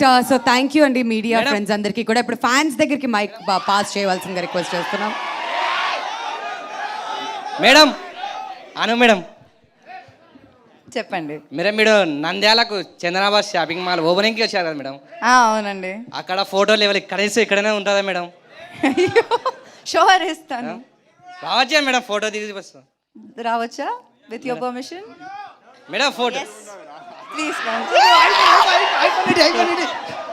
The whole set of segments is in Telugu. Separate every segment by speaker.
Speaker 1: రైట్ సో థ్యాంక్ యూ అండి మీడియా ఫ్రెండ్స్ అందరికీ కూడా. ఇప్పుడు ఫ్యాన్స్ దగ్గరికి మైక్ పాస్ చేయవలసిందిగా రిక్వెస్ట్ చేస్తున్నాం.
Speaker 2: మేడం అను మేడం
Speaker 3: చెప్పండి.
Speaker 2: మీరు నంద్యాలకు చందనాబాద్ షాపింగ్ మాల్ ఓపెనింగ్కి వచ్చారు కదా మేడం?
Speaker 3: అవునండి.
Speaker 2: అక్కడ ఫోటో లెవెల్ ఇక్కడనే ఉంటుందా మేడం?
Speaker 3: షోర్ ఇస్తాను.
Speaker 2: రావచ్చా మేడం? ఫోటో దిగి వస్తాం.
Speaker 3: రావచ్చా with your permission?
Speaker 2: Madam photo
Speaker 3: please.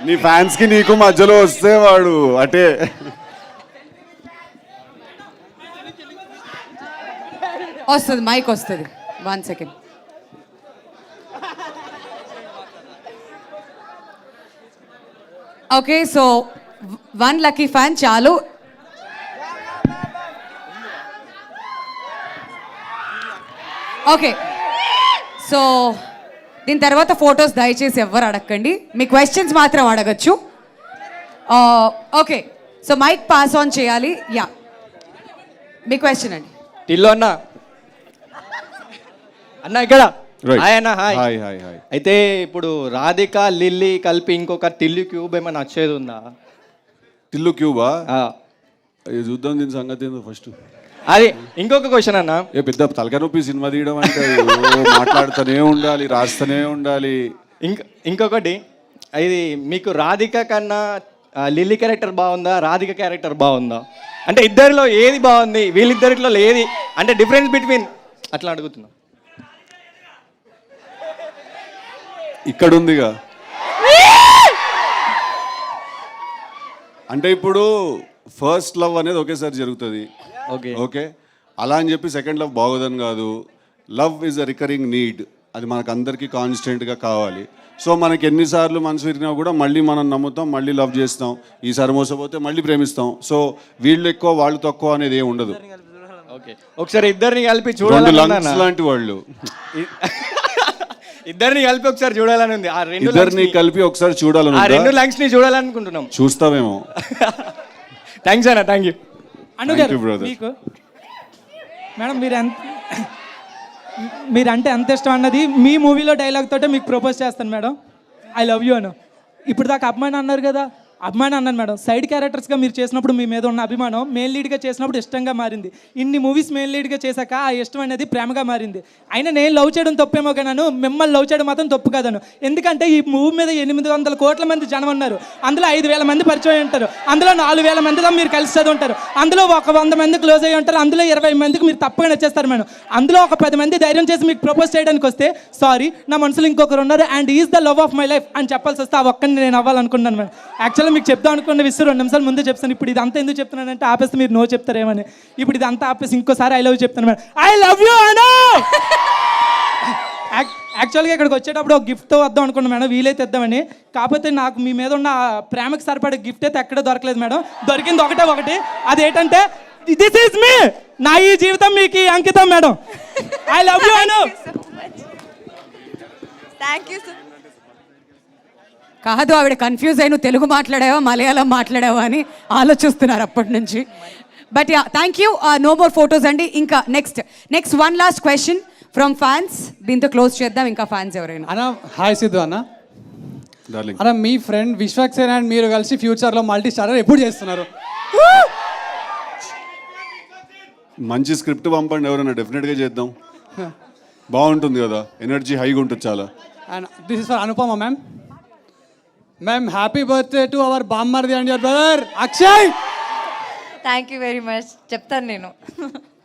Speaker 4: నీ ఫ్యాన్స్ కి నీకు మధ్యలో వస్తే వాడు అటే.
Speaker 1: వస్తుంది మైక్ వస్తుంది. 1 second. Okay so 1 lucky fan చాలు. ఓకే సో దీని తర్వాత ఫొటోస్ దయచేసి ఎవ్వరు అడగండి, మీ క్వశ్చన్స్ మాత్రం అడగచ్చు. Okay so mic pass on చేయాలి. యా మీ క్వశ్చన్ అండి.
Speaker 5: టిల్లు అన్న అన్న ఇక్కడ
Speaker 4: Right.
Speaker 5: హాయ్ అన్న. Hi
Speaker 4: hi hi hi.
Speaker 5: అయితే ఇప్పుడు రాధిక లిల్లీ కలిపి ఇంకొక టిల్లు క్యూబ్ ఏమైనా వచ్చేది ఉందా?
Speaker 4: టిల్లు క్యూబా?
Speaker 5: ఆ,
Speaker 4: ఇది చూద్దాం దీని సంగతి ఏందో ఫస్ట్.
Speaker 5: అది ఇంకొక క్వశ్చన్ అన్న.
Speaker 4: ఏ పెద్ద తలకాయ నొప్పి సినిమా తీయడం అంటే మాట్లాడుతూనే ఉండాలి, రాస్తూనే ఉండాలి.
Speaker 5: ఇంకొకటి, ఇది మీకు రాధిక కన్నా లిల్లీ క్యారెక్టర్ బాగుందా, రాధిక క్యారెక్టర్ బాగుందా? అంటే ఇద్దరిలో ఏది బాగుంది, వీళ్ళిద్దరిలో ఏది అంటే డిఫరెన్స్ బిట్వీన్ అట్లా అడుగుతున్నా.
Speaker 4: ఇక్కడ ఉందిగా. అంటే ఇప్పుడు ఫస్ట్ లవ్ అనేది ఒకేసారి జరుగుతుంది.
Speaker 5: ఓకే
Speaker 4: ఓకే అలా అని చెప్పి సెకండ్ లవ్ బాగోదని కాదు. Love is a recurring need. అది మనకు అందరికీ కాన్స్టెంట్గా కావాలి. సో మనకి ఎన్నిసార్లు మనసు విరిగినా కూడా మళ్ళీ మనం నమ్ముతాం, మళ్ళీ లవ్ చేస్తాం. ఈసారి మోసపోతే మళ్ళీ ప్రేమిస్తాం. సో వీళ్ళు ఎక్కువ వాళ్ళు తక్కువ అనేది ఏమి ఉండదు.
Speaker 5: ఓకే ఒకసారి ఇద్దరిని కలిపి
Speaker 4: 2
Speaker 5: చూడాలి
Speaker 4: లంగ్స్ లాంటి వాళ్ళు.
Speaker 5: ఇద్దరిని కలిపి ఒకసారి చూడాలని ఉంది. ఆ
Speaker 4: ఇద్దరిని కలిపి ఒకసారి చూడాలని
Speaker 5: ఆ 2 లంగ్స్ ని చూడాలనుకుంటున్నాం.
Speaker 4: చూస్తామేమో.
Speaker 5: థ్యాంక్స్ అన్న. Thank you.
Speaker 6: మీకు మేడం మీరంటే ఎంత ఇష్టం అన్నది మీ మూవీలో డైలాగ్ తోటే మీకు ప్రపోజ్ చేస్తాను మేడం. ఐ లవ్ యూ అను. ఇప్పుడు దాకా అభిమానం అన్నారు కదా, అభిమానం అన్నాను మేడం. సైడ్ క్యారెక్టర్స్గా మీరు చేసినప్పుడు మీ మీద ఉన్న అభిమానం మెయిన్ లీడ్గా చేసినప్పుడు ఇష్టంగా మారింది. ఇన్ని మూవీస్ మెయిన్ లీడ్గా చేశాక ఆ ఇష్టం అనేది ప్రేమగా మారింది. అయినా నేను లవ్ చేయడం తప్పేమో కానీ మిమ్మల్ని లవ్ చేయడం మాత్రం తప్పు కాదను. ఎందుకంటే ఈ మూవీ మీద 800 కోట్ల మంది జనం ఉన్నారు. అందులో 5,000 మంది పరిచయం ఉంటారు. అందులో 4,000 మందితో మీరు కలిసి చదువుంటారు. అందులో ఒక 100 మంది క్లోజ్ అయ్యి ఉంటారు. అందులో 20 మందికి మీరు తప్పగా నచ్చేస్తారు మేడం. అందులో ఒక 10 మంది ధైర్యం చేసి మీకు ప్రపోజ్ చేయడానికి వస్తే సారీ నా మనసులో ఇంకొకరు ఉన్నారు and is the love of my life అని చెప్పాల్సి వస్తే ఆ ఒక్కరిని నేను అవ్వాలనుకున్నాను మేడం. యాక్చువల్గా మీకు చెప్తాను అనుకున్న విషయం 2 నిమిషాలు ముందే చెప్తాను. ఇప్పుడు ఇదంతా ఎందుకు చెప్తున్నానంటే ఆపేస్తే మీరు నో చెప్తారేమని. ఇప్పుడు ఇదంతా ఆపేసి ఇంకోసారి ఐ లవ్ చెప్తాను మేడం. ఐ లవ్ యూ అను. యాక్చువల్గా ఇక్కడికి వచ్చేటప్పుడు ఒక గిఫ్ట్ వద్దాం అనుకున్నాను మేడం, వీలైతే ఇద్దామని. కాకపోతే నాకు మీ మీద ఉన్న ప్రేమకు సరిపడే గిఫ్ట్ అయితే ఎక్కడ దొరకలేదు మేడం. దొరికింది ఒకటి, అదేంటంటే దిస్ ఈజ్ మీ, నా ఈ జీవితం మీకు అంకితం madam. I love you Anu.
Speaker 3: Thank you.
Speaker 1: కాదు ఆవిడ కన్ఫ్యూజ్ అయి నువ్వు తెలుగు మాట్లాడావా మలయాళం మాట్లాడావా అని ఆలోచిస్తున్నారు అప్పటి నుంచి. But yeah thank you. No more photos అండి. ఇంకా next 1 last question from fans. దీంతో క్లోజ్ చేద్దాం. ఇంకా ఫ్యాన్స్ ఎవరైనా?
Speaker 7: అన్న హాయ్ సిద్ధు అన్న. అన్న మీ ఫ్రెండ్ విశ్వక్సేన్ అండ్ మీరు కలిసి ఫ్యూచర్లో మల్టీ స్టారర్ ఎప్పుడు చేస్తున్నారు?
Speaker 4: మంచి స్క్రిప్ట్ పంపండి ఎవరైనా, డెఫినెట్గా చేద్దాం. బాగుంటుంది కదా, ఎనర్జీ హైగా ఉంటుంది చాలా.
Speaker 7: And this is for Anupama ma'am. Ma'am happy birthday to our బామ్మర్ది and your brother Akshay.
Speaker 3: Thank you very much. చెప్తాను నేను.